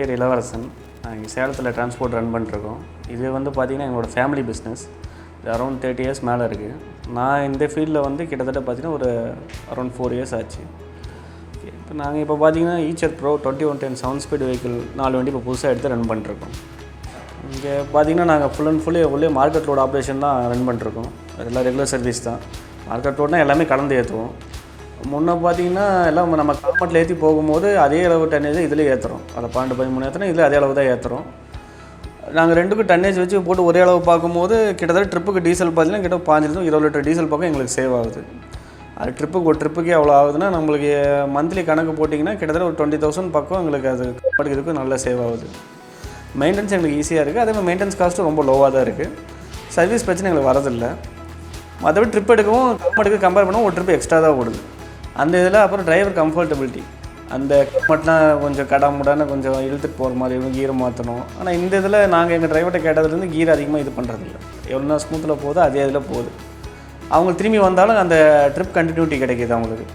பேர் Elavarasan. நாங்கள் சேலத்தில் டிரான்ஸ்போர்ட் ரன் பண்ணிருக்கோம். இது வந்து பார்த்திங்கன்னா எங்களோட ஃபேமிலி பிஸ்னஸ். இது அரௌண்ட் 30 இயர்ஸ் மேலே இருக்குது. நான் இந்த ஃபீல்டில் வந்து கிட்டத்தட்ட பார்த்திங்கன்னா ஒரு அரௌண்ட் 4 இயர்ஸ் ஆச்சு. இப்போ நாங்கள் இப்போ பார்த்திங்கன்னா Eicher Pro 2110 7 ஸ்பீட் வெஹிக்கிள் 4 வண்டி இப்போ புதுசாக எடுத்து ரன் பண்ணிருக்கோம். இங்கே பார்த்திங்கன்னா நாங்கள் ஃபுல் அண்ட் ஃபுல்லி உள்ளே மார்க்கெட் ரோடு ஆப்ரேஷன் தான் ரன் பண்ணிருக்கோம். எல்லாம் ரெகுலர் சர்வீஸ் தான். மார்க்கெட் ரோட்னால் எல்லாமே கலந்து ஏற்றுவோம். முன்னே பார்த்திங்கன்னா எல்லாம் நம்ம கார்மெண்ட்டில் ஏற்றி போகும்போது அதே அளவு டன்னேஜ் இதில் ஏற்றுறோம். அதை 12-13 ஏற்றுனா இதில் அதே அளவு தான் ஏற்றுறோம். நாங்கள் ரெண்டுக்கும் டன்னேஜ் வச்சு போட்டு ஒரே அளவு பார்க்கும்போது கிட்டத்தட்ட ட்ரிப்புக்கு டீசல் பார்த்தீங்கன்னா கிட்ட 15-20 லிட்டர் டீசல் பக்கம் எங்களுக்கு சேவ் ஆகுது. அது ஒரு ட்ரிப்புக்கே அவ்வளோ ஆகுதுன்னா நம்மளுக்கு மந்த்லி கணக்கு போட்டிங்கன்னா கிட்டத்தட்ட ஒரு 20,000 பக்கம் எங்களுக்கு அது கம்ஃபர்ட்டுக்கு நல்லா சேவ் ஆகுது. மெயின்டெனன்ஸ் எங்களுக்கு ஈஸியாக இருக்குது. அதே மாதிரி மெயின்டெனன்ஸ் காஸ்ட்டும் ரொம்ப லோவாக தான் இருக்குது. சர்வீஸ் பிரச்சனை எங்களுக்கு வரதில்லை. மற்றபடி ட்ரிப் எடுக்கவும் கம்ஃபர்ட்டுக்கு கம்பேர் பண்ணால் ஒரு ட்ரிப் எக்ஸ்ட்ரா தான் ஓடுது. அந்த இதில் அப்புறம் டிரைவர் கம்ஃபர்டபிலிட்டி அந்த கம்ஃபர்ட்லாம் கொஞ்சம் கடாமுடான்னு கொஞ்சம் இழுத்துட்டு போகிற மாதிரி இருக்கும், கீரை மாற்றணும். ஆனால் இந்த இதில் நாங்கள் எங்கள் டிரைவர்கிட்ட கேட்டதுலேருந்து கீர் அதிகமாக இது பண்ணுறதில்ல. எவ்வளோ ஸ்மூத்தில் போகுதோ அதே இதில் போகுது. அவங்க திரும்பி வந்தாலும் அந்த ட்ரிப் கண்டினியூட்டி கிடைக்கிது அவங்களுக்கு.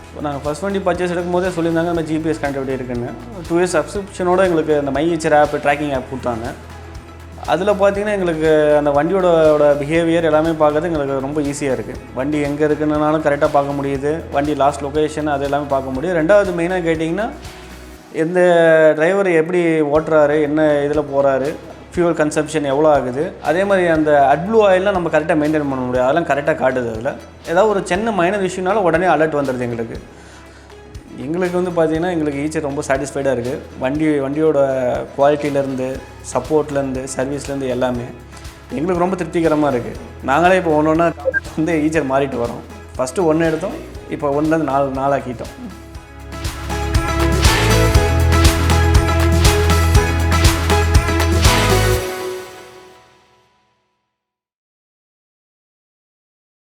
இப்போ நாங்கள் ஃபஸ்ட் வண்டி பர்ச்சேஸ் எடுக்கும்போதே சொல்லியிருந்தாங்க நம்ம ஜிபிஎஸ் கனெக்டிவிட்டி இருக்குன்னு. 2 இயர்ஸ் சப்ஸ்கிரிப்ஷனோட எங்களுக்கு அந்த MY EICHER app tracking app கொடுத்தாங்க. அதில் பார்த்திங்கன்னா எங்களுக்கு அந்த வண்டியோட பிஹேவியர் எல்லாமே பார்க்கறது எங்களுக்கு ரொம்ப ஈஸியாக இருக்குது. வண்டி எங்கே இருக்குன்னாலும் கரெக்டாக பார்க்க முடியுது. வண்டி லாஸ்ட் லொக்கேஷன் அது எல்லாமே பார்க்க முடியுது. ரெண்டாவது மெயினாக கேட்டிங்கன்னா எந்த டிரைவர் எப்படி ஓட்டுறாரு, என்ன இதில் போகிறாரு, ஃபியூவல் கன்சப்ஷன் எவ்வளோ ஆகுது, அதே மாதிரி அந்த அட்ப்ளூ ஆயிலெலாம் நம்ம கரெக்டாக மெயின்டைன் பண்ண முடியாது. அதெல்லாம் கரெக்டாக காட்டுது. அதில் ஏதாவது ஒரு சின்ன மைனர் இஷ்யூனாலும் உடனே அலர்ட் வந்துடுது எங்களுக்கு வந்து பார்த்திங்கன்னா எங்களுக்கு Eicher ரொம்ப சாட்டிஸ்ஃபைடாக இருக்குது. வண்டியோட குவாலிட்டியிலேருந்து, சப்போர்ட்லேருந்து, சர்வீஸ்லேருந்து எல்லாமே எங்களுக்கு ரொம்ப திருப்திகரமாக இருக்குது. நாங்களே இப்போ ஒன்று ஒன்றா வந்து Eicher மாறிட்டு வரோம். ஃபஸ்ட்டு 1 எடுத்தோம், இப்போ 1லேருந்து 4 ஆக்கிட்டோம்.